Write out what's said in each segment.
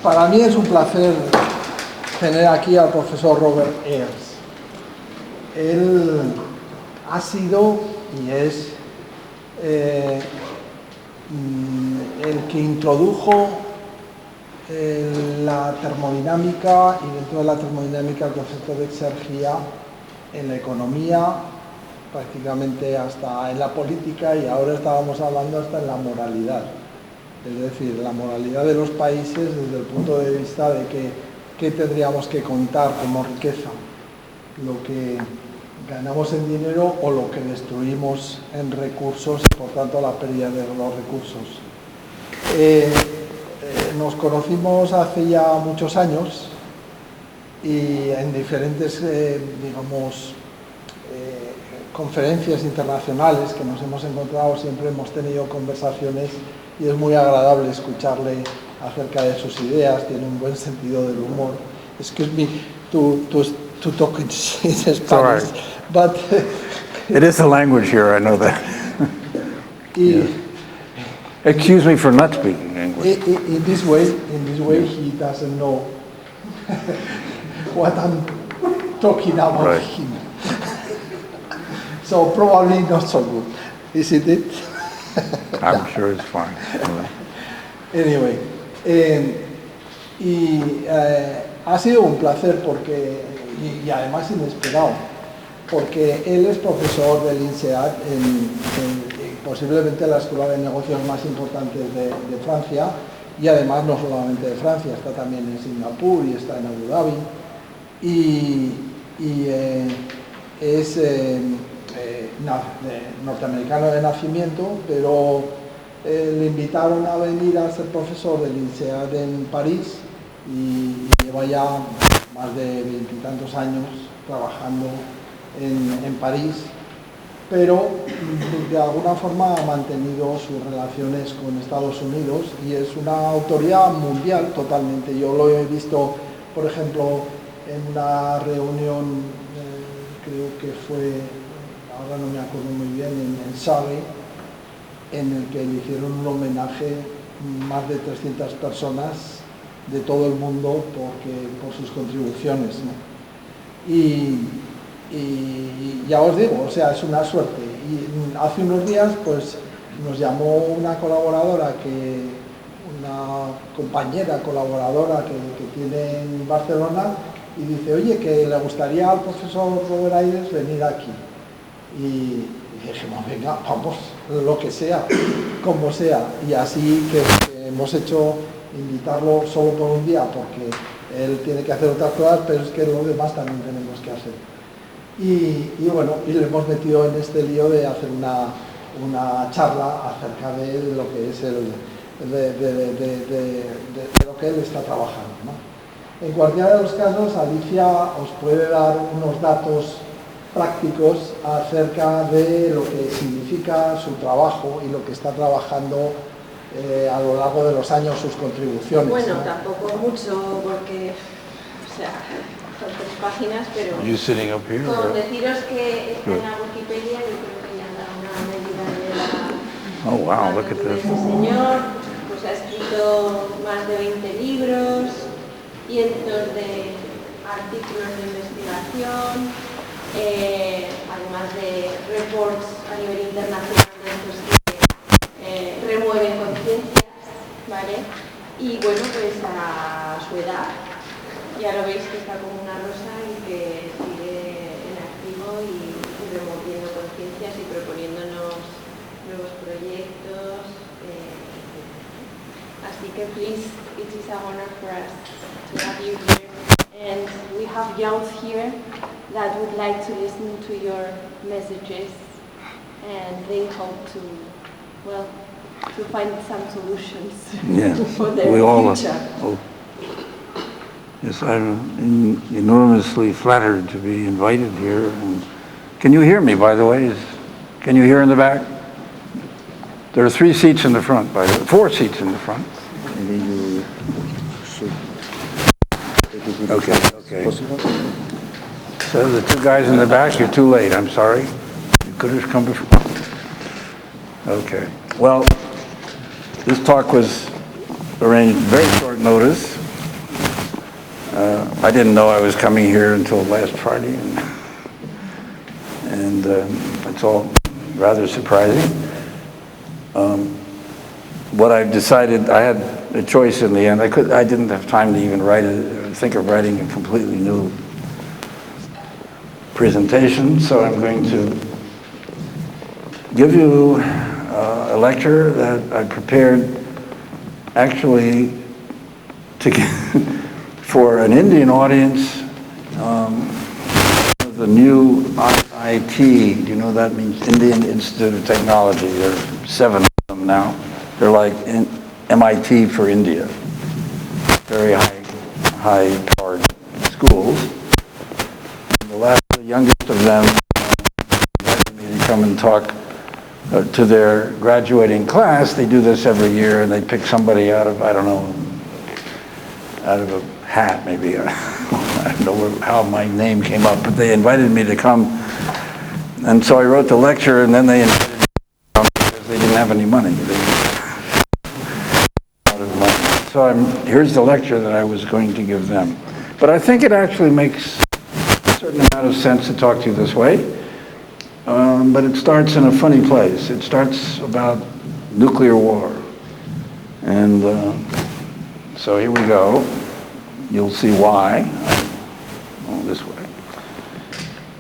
Para mí es un placer tener aquí al profesor Robert Ayers. Él ha sido y es el que introdujo la termodinámica y dentro de la termodinámica el concepto de exergía en la economía, prácticamente hasta en la política, y ahora estábamos hablando hasta en la moralidad. Es decir, la moralidad de los países desde el punto de vista de qué tendríamos que contar como riqueza, lo que ganamos en dinero o lo que destruimos en recursos y por tanto la pérdida de los recursos. Nos conocimos hace ya muchos años y en diferentes, conferencias internacionales que nos hemos encontrado siempre hemos tenido conversaciones y es muy agradable escucharle acerca de sus ideas, tiene un buen sentido del humor. Excuse me to talk in Spanish, but it is a language here, I know that. Yeah. Excuse me for not speaking English. In this way, he doesn't know what I'm talking about him. So probably not so good, isn't it? I'm sure it's fine. Anyway, ha sido un placer porque, y además inesperado, porque él es profesor del INSEAD posiblemente la escuela de negocios más importante de Francia, y además no solamente de Francia, está también en Singapur y está en Abu Dhabi, es norteamericano de nacimiento, pero le invitaron a venir a ser profesor del INSEAD en París y lleva ya más de 20 y tantos años trabajando en París, pero de alguna forma ha mantenido sus relaciones con Estados Unidos y es una autoridad mundial totalmente. Yo lo he visto, por ejemplo, en una reunión, creo que fue, ahora no me acuerdo muy bien, en Surrey, en el que le hicieron un homenaje más de 300 personas de todo el mundo por sus contribuciones, ¿no? Y ya os digo, o sea, es una suerte. Y hace unos días pues nos llamó una colaboradora, una compañera colaboradora que tiene en Barcelona, y dice, oye, que le gustaría al profesor Robert Ayers venir aquí. Y dijimos, venga, vamos, lo que sea, como sea. Y así que hemos hecho invitarlo solo por un día, porque él tiene que hacer otras cosas, pero es que lo demás también tenemos que hacer. Y bueno, y le hemos metido en este lío de hacer una charla acerca de lo que es de lo que él está trabajando, ¿no? En cualquiera de los casos, Alicia os puede dar unos datos prácticos acerca de lo que significa su trabajo y lo que está trabajando a lo largo de los años, sus contribuciones. Bueno, ¿no? Tampoco mucho, porque, o sea, son 3 páginas, pero You sitting up here? con deciros que está en la Wikipedia, yo creo que ya da una medida de la... Oh, wow, look at de this. este señor, pues ha escrito más de 20 libros, cientos de artículos de investigación, además de reports a nivel internacional pues, que remueven conciencias, ¿vale? Y bueno, pues a su edad, ya lo veis que está como una rosa y que sigue en activo y removiendo conciencias y proponiéndonos nuevos proyectos. Así que, please, it is a honor for us to have you here. And we have youth here that would like to listen to your messages, and they hope to, well, to find some solutions for their future. Yes, I'm enormously flattered to be invited here. And can you hear me, by the way? Can you hear in the back? There are 3 seats in the front, 4 seats in the front. Okay. So the 2 guys in the back, you're too late, I'm sorry. You could have come before. Okay. Well, this talk was arranged very short notice. I didn't know I was coming here until last Friday, and it's all rather surprising. What I've decided, I had a choice in the end. I didn't have time to even think of writing a completely new presentation, so I'm going to give you a lecture that I prepared actually for an Indian audience, the new IIT. Do you know what that means? Indian Institute of Technology. There are 7 of them now. They're like MIT for India. Very high-powered schools. The youngest of them invited me to come and talk to their graduating class. They do this every year, and they pick somebody out of, I don't know, out of a hat, maybe. I don't know how my name came up, but they invited me to come. And so I wrote the lecture, and then they invited me to come because they didn't have any money. They out of money. So here's the lecture that I was going to give them. But I think it actually makes a certain amount of sense to talk to you this way. But it starts in a funny place. It starts about nuclear war. And so here we go. You'll see why. This way.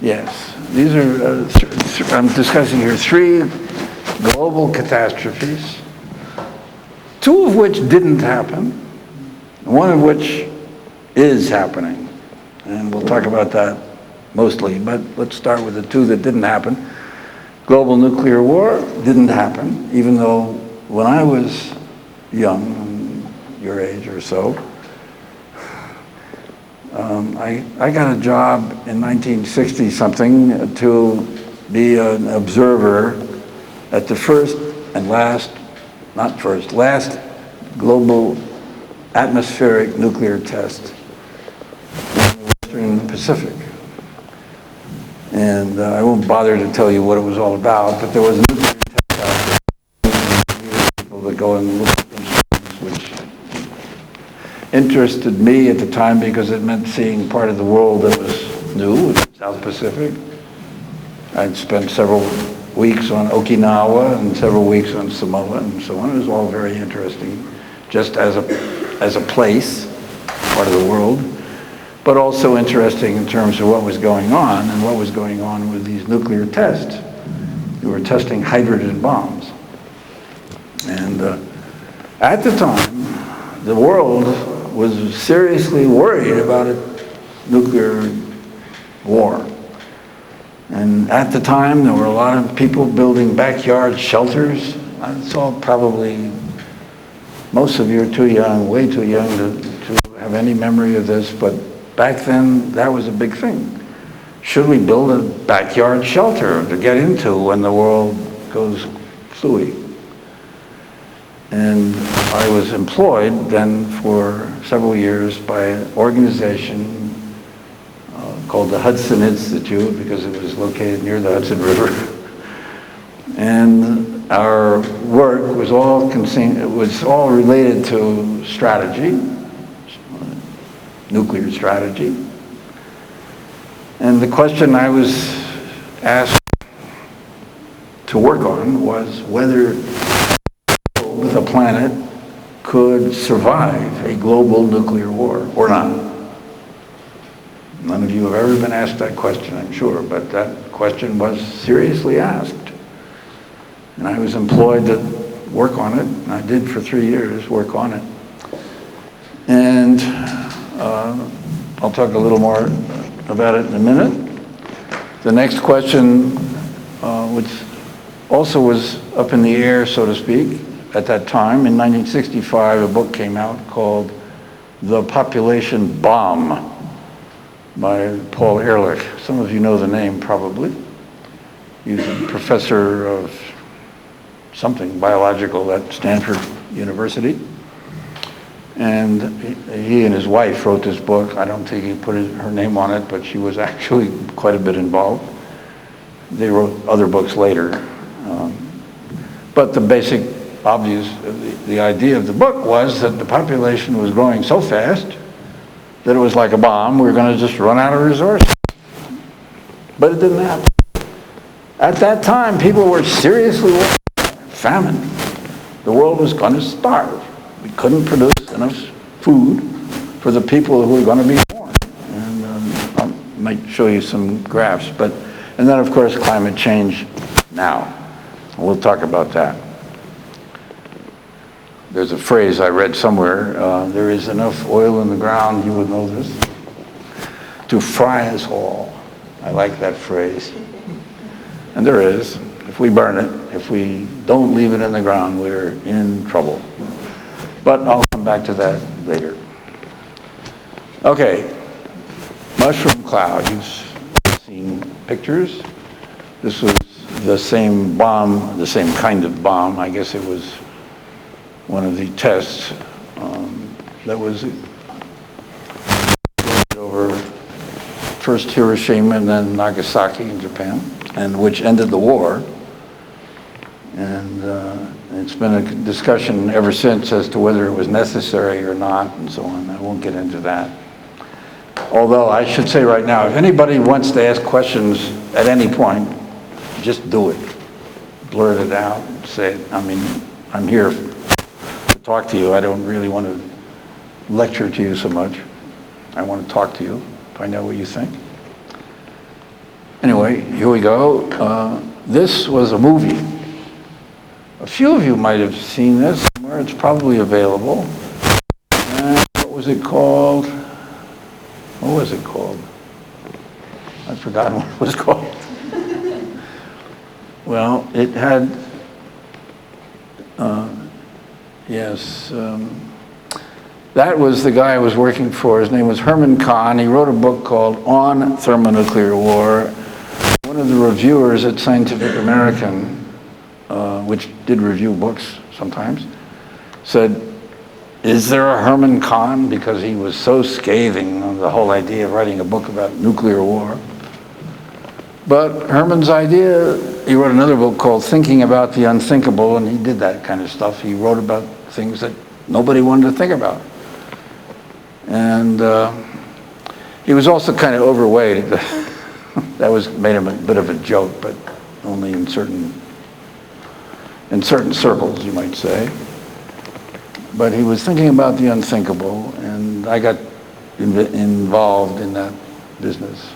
Yes. These are, I'm discussing here 3 global catastrophes, 2 of which didn't happen, one of which is happening. And we'll talk about that mostly, but let's start with the 2 that didn't happen. Global nuclear war didn't happen, even though when I was young, your age or so, I got a job in 1960-something to be an observer at the last global atmospheric nuclear test in the Western Pacific. And I won't bother to tell you what it was all about, but there was a nuclear test out there. People that go and look at instruments, which interested me at the time because it meant seeing part of the world that was new, the South Pacific. I'd spent several weeks on Okinawa and several weeks on Samoa and so on. It was all very interesting, just as a place, part of the world, but also interesting in terms of what was going on and what was going on with these nuclear tests. We were testing hydrogen bombs. And at the time, the world was seriously worried about a nuclear war. And at the time, there were a lot of people building backyard shelters. It's all probably, most of you are too young, way too young to have any memory of this, but back then, that was a big thing. Should we build a backyard shelter to get into when the world goes flooey? And I was employed then for several years by an organization called the Hudson Institute, because it was located near the Hudson River. And our work was all related to strategy, nuclear strategy. And the question I was asked to work on was whether the planet could survive a global nuclear war or not. None of you have ever been asked that question, I'm sure, but that question was seriously asked. And I was employed to work on it, and I did for 3 years work on it. And I'll talk a little more about it in a minute. The next question, which also was up in the air, so to speak, at that time, in 1965, a book came out called The Population Bomb by Paul Ehrlich. Some of you know the name, probably. He's a professor of something biological at Stanford University. And he and his wife wrote this book. I don't think he put her name on it, but she was actually quite a bit involved. They wrote other books later. But the basic, obvious, the idea of the book was that the population was growing so fast that it was like a bomb, we were going to just run out of resources. But it didn't happen. At that time, people were seriously worried about famine. The world was going to starve. We couldn't produce enough food for the people who were going to be born. And I might show you some graphs. And then, of course, climate change now. We'll talk about that. There's a phrase I read somewhere, there is enough oil in the ground, you would know this, to fry us all. I like that phrase. And there is. If we burn it, if we don't leave it in the ground, we're in trouble. But I'll come back to that later. Okay, mushroom cloud. You've seen pictures. This was the same bomb, the same kind of bomb. I guess it was one of the tests that was over first Hiroshima and then Nagasaki in Japan, and which ended the war. And it's been a discussion ever since as to whether it was necessary or not, and so on. I won't get into that. Although I should say right now, if anybody wants to ask questions at any point, just do it. Blurt it out. Say it. I mean, I'm here to talk to you. I don't really want to lecture to you so much. I want to talk to you, find out what you think. Anyway, here we go. This was a movie. A few of you might have seen this somewhere. It's probably available. And what was it called? What was it called? I've forgotten what it was called. Well, it had, that was the guy I was working for. His name was Herman Kahn. He wrote a book called On Thermonuclear War. One of the reviewers at Scientific American, which did review books sometimes, said, is there a Herman Kahn? Because he was so scathing on the whole idea of writing a book about nuclear war. But Herman's idea, he wrote another book called Thinking About the Unthinkable, and he did that kind of stuff. He wrote about things that nobody wanted to think about. And he was also kind of overweight. That made him a bit of a joke, but only in certain circles, you might say. But he was thinking about the unthinkable, and I got involved in that business.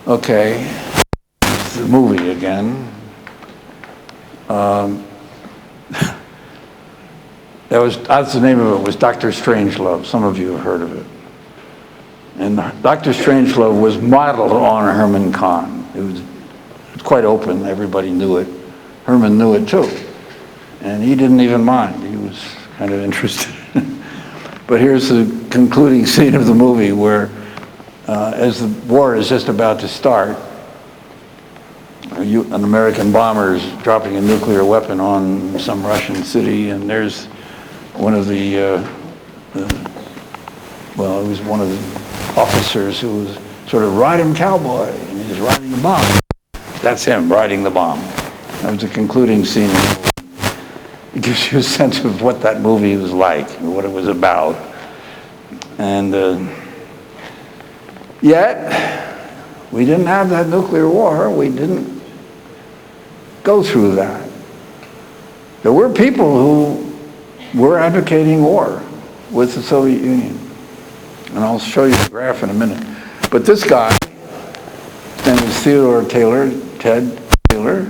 Okay, it's the movie again. That's the name of it, was Dr. Strangelove. Some of you have heard of it. And Dr. Strangelove was modeled on Herman Kahn. It was quite open, everybody knew it. Herman knew it too. And he didn't even mind, he was kind of interested. But here's the concluding scene of the movie where as the war is just about to start, an American bomber is dropping a nuclear weapon on some Russian city, and there's one of it was one of the officers who was sort of riding cowboy, and he was riding the bomb. That's him, riding the bomb. That was the concluding scene. It gives you a sense of what that movie was like, and what it was about. And yet, we didn't have that nuclear war. We didn't go through that. There were people who were advocating war with the Soviet Union. And I'll show you the graph in a minute. But this guy, his name is Theodore Taylor, Ted Taylor,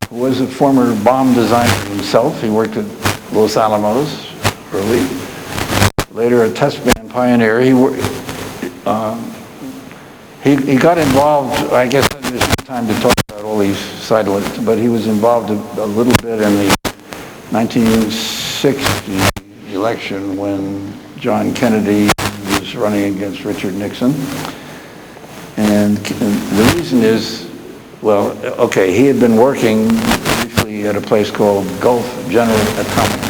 who was a former bomb designer himself. He worked at Los Alamos early. Later a test ban pioneer. He got involved, I guess there's no time to talk about all these side lists, but he was involved a little bit in the 1960 election when John Kennedy was running against Richard Nixon. And the reason is, well, okay, he had been working briefly at a place called Gulf General Atomic,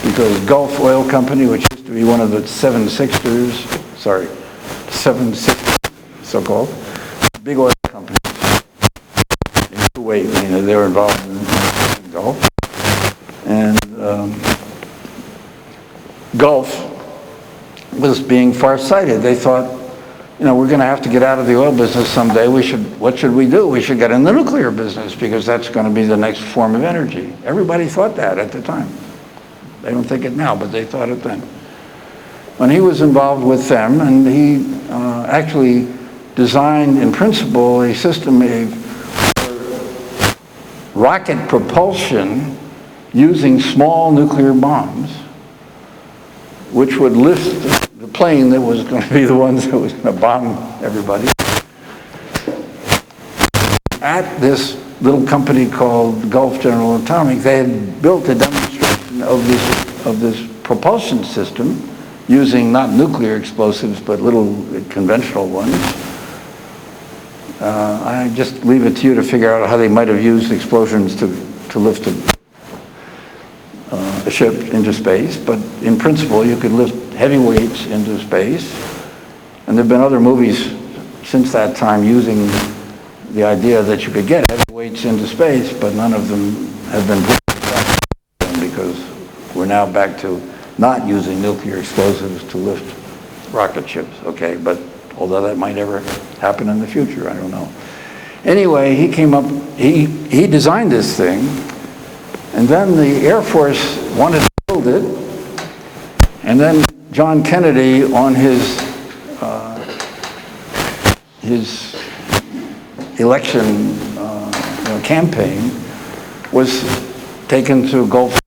because Gulf Oil Company, which used to be one of the Seven Sisters, so-called, big oil companies in Kuwait, they were involved in the Gulf. And Gulf was being farsighted. They thought, you know, we're going to have to get out of the oil business someday. What should we do? We should get in the nuclear business because that's going to be the next form of energy. Everybody thought that at the time. They don't think it now, but they thought it then. When he was involved with them, and he actually designed, in principle, a system of rocket propulsion using small nuclear bombs, which would lift the plane that was going to be the ones that was going to bomb everybody. At this little company called Gulf General Atomic, they had built a demonstration of this propulsion system using not nuclear explosives, but little conventional ones. I just leave it to you to figure out how they might have used explosions to lift a ship into space, but in principle you could lift heavy weights into space. And there have been other movies since that time using the idea that you could get heavy weights into space, but none of them have been put because we're now back to not using nuclear explosives to lift rocket ships, okay? But although that might ever happen in the future, I don't know. Anyway, he came up, he designed this thing, and then the Air Force wanted to build it, and then John Kennedy on his election campaign was taken to Gulf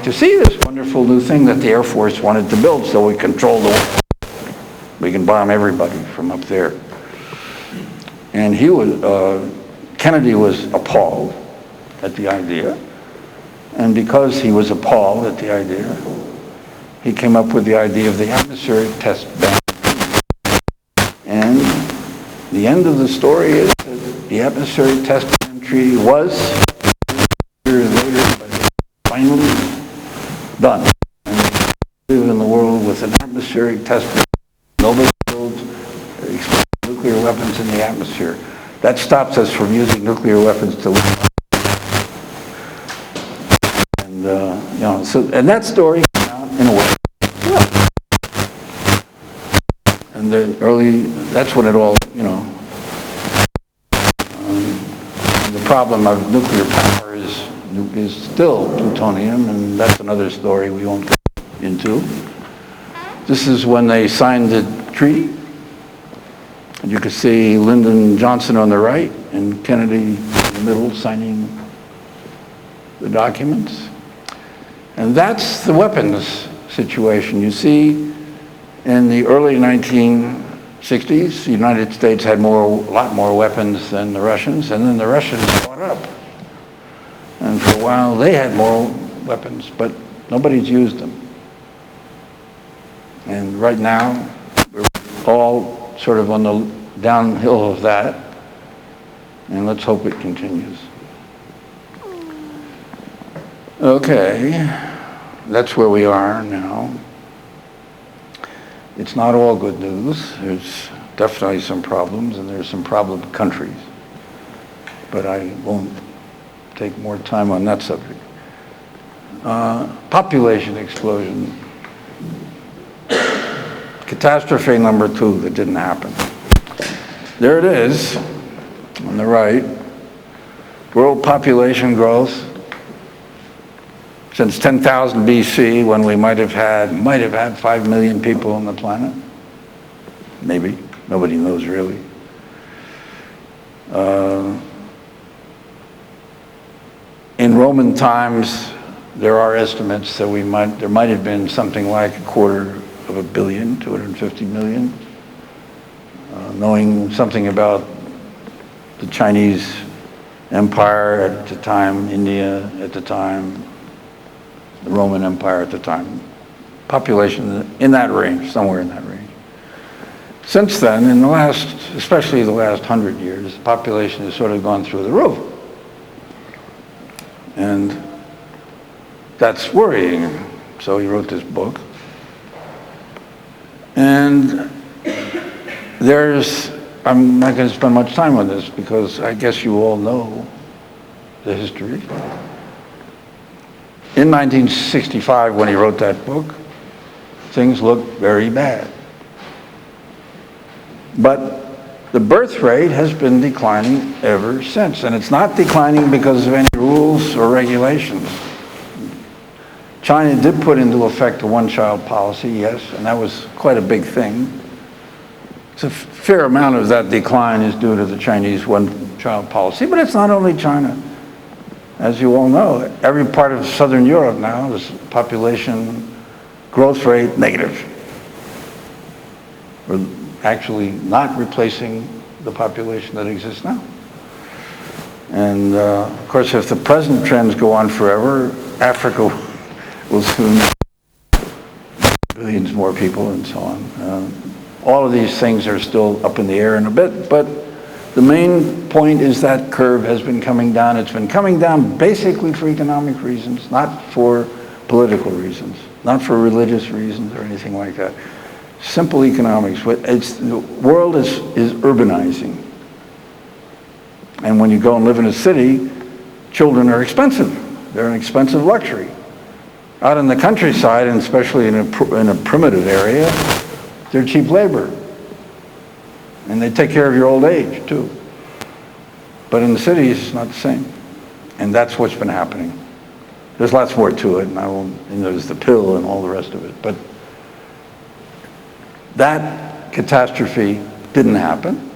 to see this wonderful new thing that the Air Force wanted to build so we control the world. We can bomb everybody from up there. And Kennedy was appalled at the idea. And because he was appalled at the idea, he came up with the idea of the atmospheric test ban. And the end of the story is that the atmospheric test ban treaty was years later, but finally done. And we live in the world with an atmospheric test ban. Nobody builds nuclear weapons in the atmosphere. That stops us from using nuclear weapons to live. And and that story came out in a way. And that's when it all, the problem of nuclear power is still plutonium, and that's another story we won't get into. This is when they signed the treaty. And you can see Lyndon Johnson on the right and Kennedy in the middle signing the documents. And that's the weapons situation. You see, in the early 1960s, the United States had a lot more weapons than the Russians, and then the Russians caught up. And for a while, they had more weapons, but nobody's used them. And right now, we're all sort of on the downhill of that, and let's hope it continues. Okay, that's where we are now. It's not all good news. There's definitely some problems, and there's some problem countries. But I won't take more time on that subject. Population explosion. Catastrophe number 2 that didn't happen. There it is on the right. World population growth since 10,000 BC, when we might have had 5 million people on the planet. Maybe. Nobody knows really. In Roman times, there are estimates that there might have been something like 250 million, 250 million. Knowing something about the Chinese Empire at the time, India at the time, the Roman Empire at the time. Population in that range, somewhere in that range. Since then, especially the last 100 years, the population has sort of gone through the roof. And that's worrying. So he wrote this book. And I'm not going to spend much time on this because I guess you all know the history. In 1965, when he wrote that book, things look very bad. But the birth rate has been declining ever since, and it's not declining because of any rules or regulations. China did put into effect a one-child policy, yes, and that was quite a big thing. It's a fair amount of that decline is due to the Chinese one-child policy, but it's not only China. As you all know, every part of Southern Europe now is population growth rate negative. We're actually not replacing the population that exists now. And of course, if the present trends go on forever, Africa will soon have billions more people and so on. All of these things are still up in the air in a bit, but the main point is that curve has been coming down. It's been coming down basically for economic reasons, not for political reasons, not for religious reasons or anything like that. Simple economics. The world is urbanizing. And when you go and live in a city, children are expensive. They're an expensive luxury. Out in the countryside, and especially in a primitive area, they're cheap labor. And they take care of your old age, too. But in the cities, it's not the same. And that's what's been happening. There's lots more to it, and there's the pill and all the rest of it. But that catastrophe didn't happen.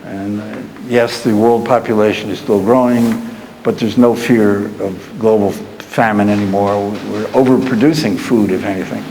And yes, the world population is still growing, but there's no fear of global famine anymore. We're overproducing food, if anything.